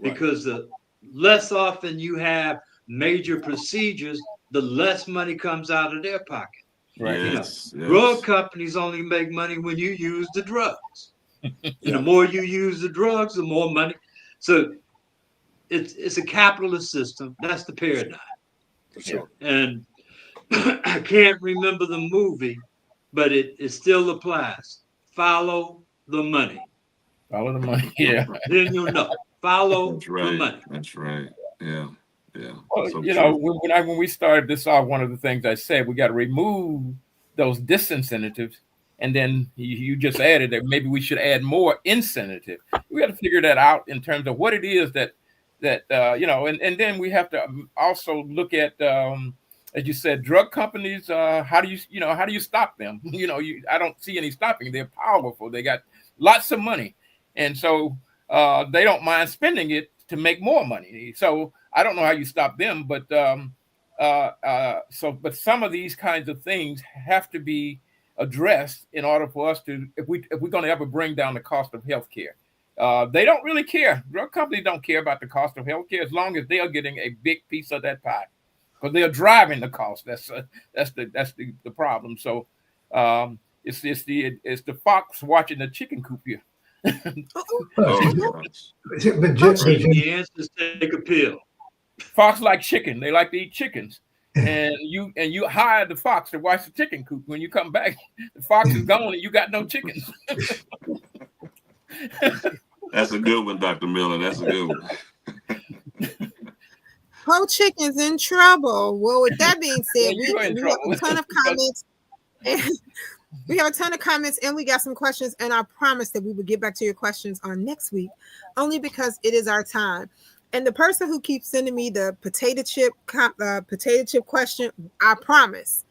because the less often you have major procedures, the less money comes out of their pocket. Right. Drug companies only make money when you use the drugs. And the more you use the drugs, the more money. So it's a capitalist system. That's the paradigm. For sure. And I can't remember the movie, but it still applies. Follow the money. Follow the money. Yeah. Then you'll know. Follow the money. That's right. Yeah. Well, So when we started this off, one of the things I said, we got to remove those disincentives, and then you just added that maybe we should add more incentive. We got to figure that out in terms of what it is that and then we have to also look at as you said, drug companies. How do you stop them? I don't see any stopping. They're powerful. They got lots of money, and so they don't mind spending it to make more money. So I don't know how you stop them, but but some of these kinds of things have to be addressed in order for us to, if we're going to ever bring down the cost of healthcare. They don't really care. Drug companies don't care about the cost of healthcare as long as they are getting a big piece of that pie, because they are driving the cost. That's the problem. So it's the fox watching the chicken coop here. Oh, gosh. The answer is take a pill. Fox like chicken. They like to eat chickens. And you hire the fox to watch the chicken coop. When you come back, the fox is gone and you got no chickens. That's a good one, Dr. Miller. That's a good one. Pro Chicken's in trouble. Well, with that being said, Yeah, we have a ton of comments. We have a ton of comments and we got some questions. And I promised that we would get back to your questions on next week, only because it is our time. And the person who keeps sending me the potato chip question, I promise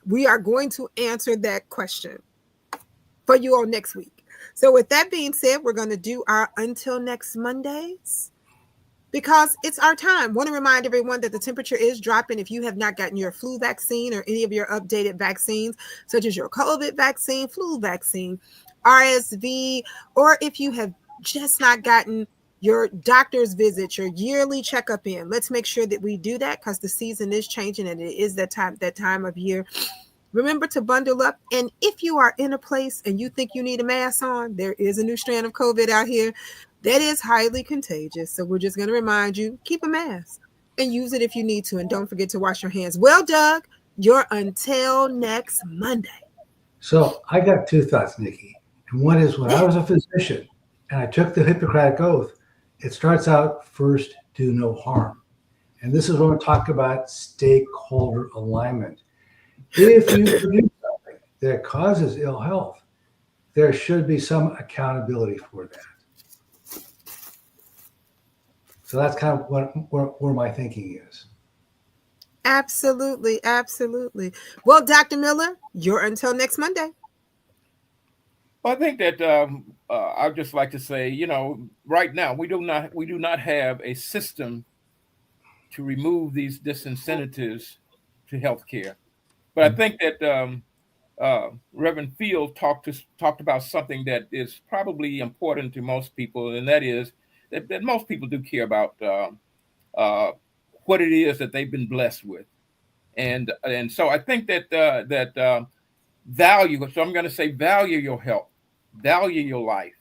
we are going to answer that question for you all next week. So with that being said, we're going to do our Until Next Mondays, because it's our time. I want to remind everyone that the temperature is dropping. If you have not gotten your flu vaccine or any of your updated vaccines, such as your COVID vaccine, flu vaccine, RSV, or if you have just not gotten your doctor's visit, your yearly checkup in, let's make sure that we do that, because the season is changing and it is that time of year. Remember to bundle up. And if you are in a place and you think you need a mask on, there is a new strand of COVID out here that is highly contagious. So we're just going to remind you, keep a mask and use it if you need to. And don't forget to wash your hands. Well, Doug, you're until next Monday. So I got two thoughts, Nikki. And one is, when I was a physician and I took the Hippocratic Oath, it starts out, first, do no harm. And this is when we talk about stakeholder alignment. If you produce something that causes ill health, there should be some accountability for that. So that's kind of where my thinking is. Absolutely. Absolutely. Well, Dr. Miller, you're until next Monday. Well, I think that I'd just like to say, right now we do not have a system to remove these disincentives to healthcare. But I think that Reverend Field talked about something that is probably important to most people, and that is that most people do care about what it is that they've been blessed with, and so I think that value. So I'm going to say value your health, value your life.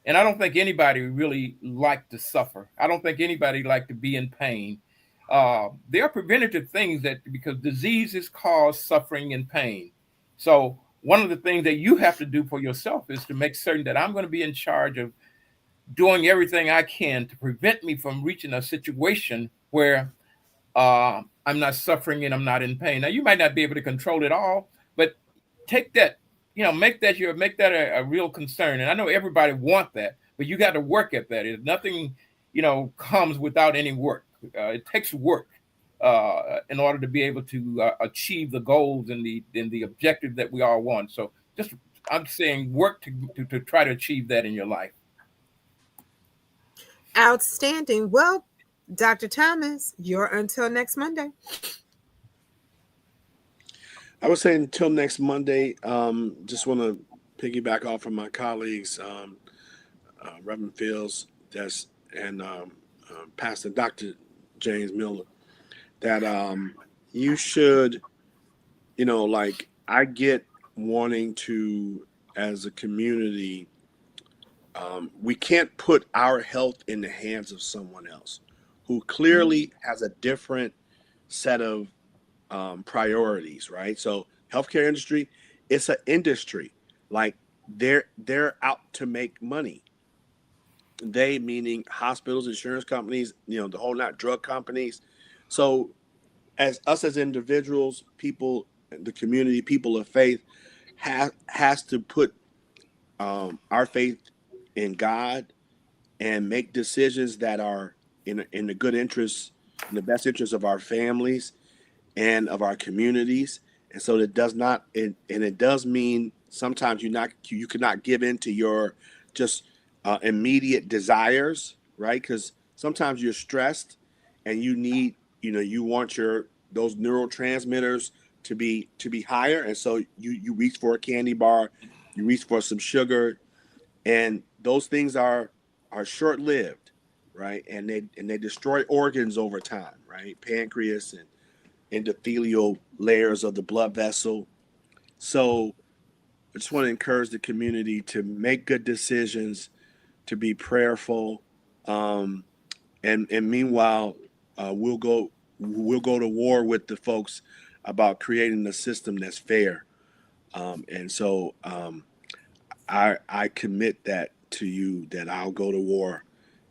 And I don't think anybody really like to suffer. I don't think anybody like to be in pain. There are preventative things because diseases cause suffering and pain. So one of the things that you have to do for yourself is to make certain that I'm going to be in charge of doing everything I can to prevent me from reaching a situation where I'm not suffering and I'm not in pain. Now, you might not be able to control it all, but take that, make that a real concern. And I know everybody want that, but you got to work at that. Nothing, comes without any work. It takes work in order to be able to achieve the goals and the objective that we all want. So I'm saying work to try to achieve that in your life. Outstanding. Well, Dr. Thomas, you're until next Monday. I would say until next Monday. Just want to piggyback off of my colleagues, Reverend Fields, and Pastor Dr. James Miller, that you should, I get wanting to, as a community, we can't put our health in the hands of someone else who clearly has a different set of priorities, right? So healthcare industry, it's an industry. Like they're out to make money. They, meaning hospitals, insurance companies, the whole not drug companies. So as individuals, people, the community, people of faith, has to put our faith in God and make decisions that are in the good interest, in the best interest of our families and of our communities. And so it does not, and it does mean sometimes you cannot give in to your just immediate desires, right? Because sometimes you're stressed and you need, you want those neurotransmitters to be higher, and so you reach for a candy bar, you reach for some sugar, and those things are short lived, right? And they destroy organs over time, right? Pancreas and endothelial layers of the blood vessel. So I just want to encourage the community to make good decisions, to be prayerful, um, and meanwhile, we'll go to war with the folks about creating a system that's fair. And so I commit that to you, that I'll go to war,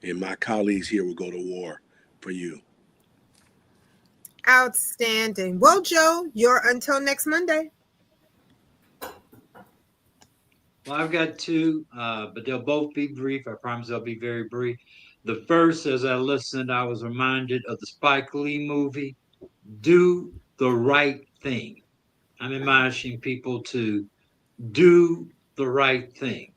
and my colleagues here will go to war for you. Outstanding. Well, Joe, you're until next Monday. Well, I've got two, but they'll both be brief. I promise they'll be very brief. The first, as I listened, I was reminded of the Spike Lee movie, Do the Right Thing. I'm admonishing people to do the right thing.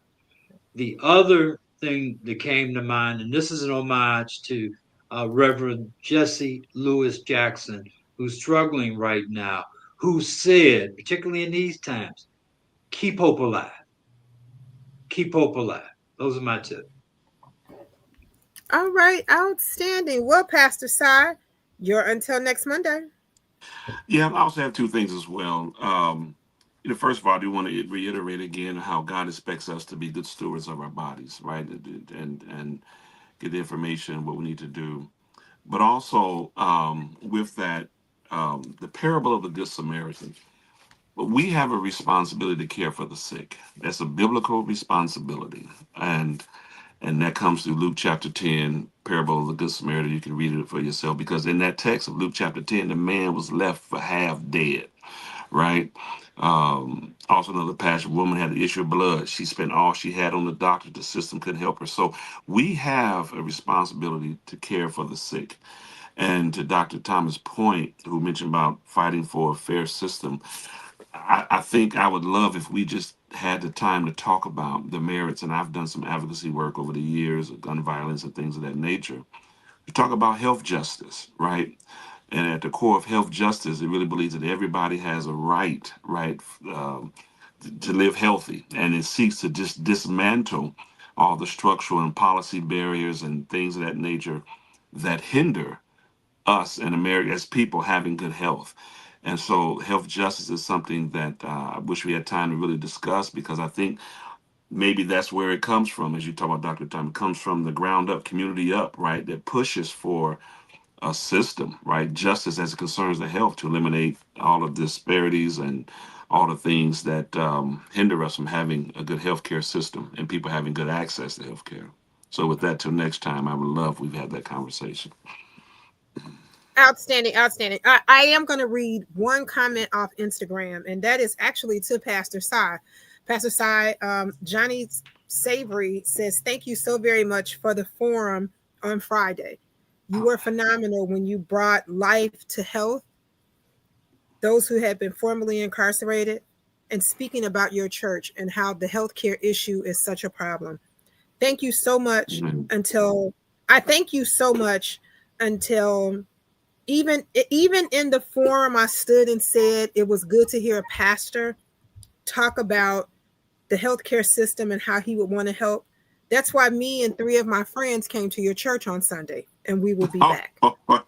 The other thing that came to mind, and this is an homage to Reverend Jesse Lewis Jackson, who's struggling right now, who said, particularly in these times, keep hope alive. Keep hope alive. Those are my two. All right, outstanding. Well, Pastor Si, you're until next Monday. Yeah, I also have two things as well. First of all, I do want to reiterate again how God expects us to be good stewards of our bodies, right? And get the information what we need to do. But also with that, the parable of the Good Samaritan. But we have a responsibility to care for the sick. That's a biblical responsibility, and that comes through Luke chapter 10, parable of the Good Samaritan. You can read it for yourself, because in that text of Luke chapter 10, the man was left for half dead, right? Also, another passage, woman had the issue of blood. She spent all she had on the doctor. The system couldn't help her. So we have a responsibility to care for the sick. And to Dr. Thomas' point, who mentioned about fighting for a fair system, I think I would love if we just had the time to talk about the merits. And I've done some advocacy work over the years of gun violence and things of that nature. We talk about health justice, right? And at the core of health justice, it really believes that everybody has a right, to live healthy. And it seeks to just dismantle all the structural and policy barriers and things of that nature that hinder us in America as people having good health. And so health justice is something that I wish we had time to really discuss, because I think maybe that's where it comes from. As you talk about, Dr. Tom, it comes from the ground up, community up, right? That pushes for a system, right? Justice as it concerns the health, to eliminate all of the disparities and all the things that hinder us from having a good healthcare system and people having good access to healthcare. So with that, till next time, I would love we've had that conversation. Outstanding, outstanding. I am going to read one comment off Instagram, and that is actually to Pastor Si. Pastor Si, Johnny Savory says, thank you so very much for the forum on Friday. You were phenomenal when you brought life to health, those who had been formerly incarcerated, and speaking about your church and how the healthcare issue is such a problem. Thank you so much. Thank you so much until even in the forum, I stood and said it was good to hear a pastor talk about the healthcare system and how he would want to help. That's why me and 3 of my friends came to your church on Sunday, and we will be back.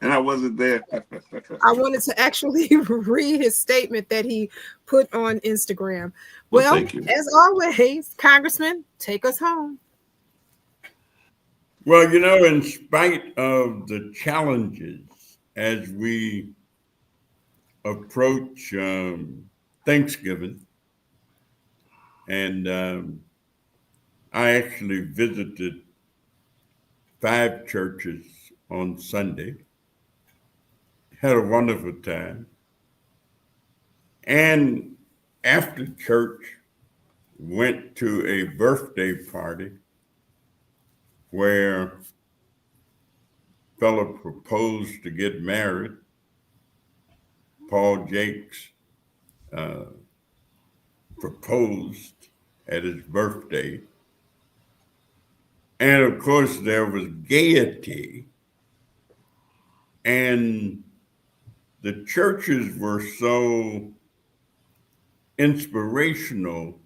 And I wasn't there. I wanted to actually read his statement that he put on Instagram. Well, Well, thank you. as always, Congressman, take us home. Well, in spite of the challenges as we approach Thanksgiving, and I actually visited 5 churches on Sunday, had a wonderful time, and after church, went to a birthday party where fellow proposed to get married. Paul Jakes proposed at his birthday. And of course, there was gaiety, and the churches were so inspirational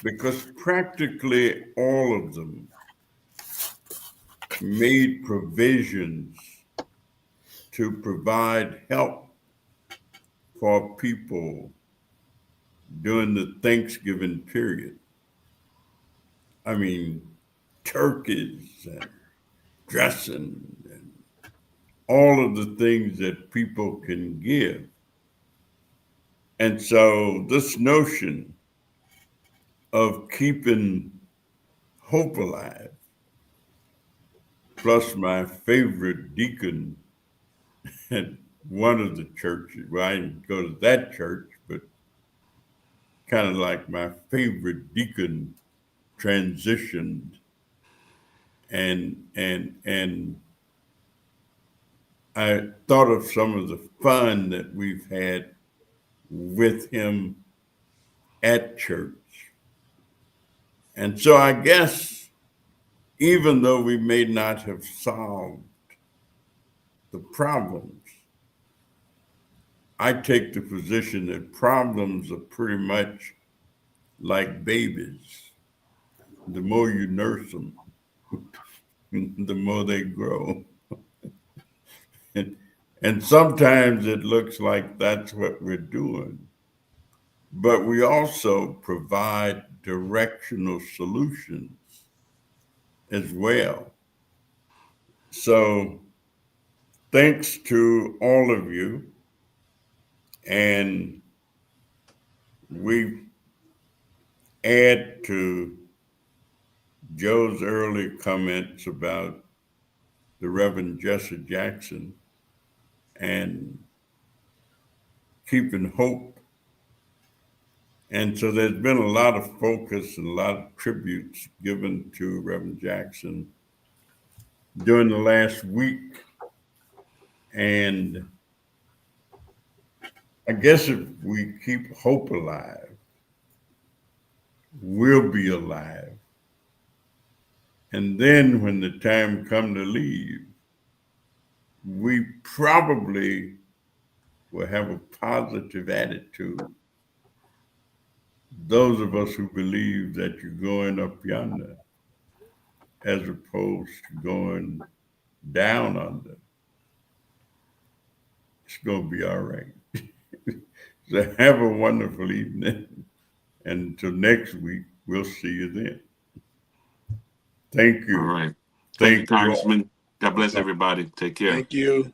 because practically all of them made provisions to provide help for people during the Thanksgiving period. I mean, turkeys and dressing and all of the things that people can give. And so this notion of keeping hope alive, plus my favorite deacon at one of the churches, well, I didn't go to that church, but kind of like my favorite deacon transitioned and I thought of some of the fun that we've had with him at church. And so I guess even though we may not have solved the problems, I take the position that problems are pretty much like babies. The more you nurse them, the more they grow. And sometimes it looks like that's what we're doing. But we also provide directional solutions as well. So thanks to all of you. And we add to Joe's early comments about the Reverend Jesse Jackson and keeping hope. And so there's been a lot of focus and a lot of tributes given to Reverend Jackson during the last week. And I guess if we keep hope alive, we'll be alive. And then when the time comes to leave, we probably will have a positive attitude. Those of us who believe that you're going up yonder as opposed to going down under, it's going to be all right. So have a wonderful evening. And until next week, we'll see you then. Thank you. All right. Thank you, all. Congressman. God bless everybody. Take care. Thank you.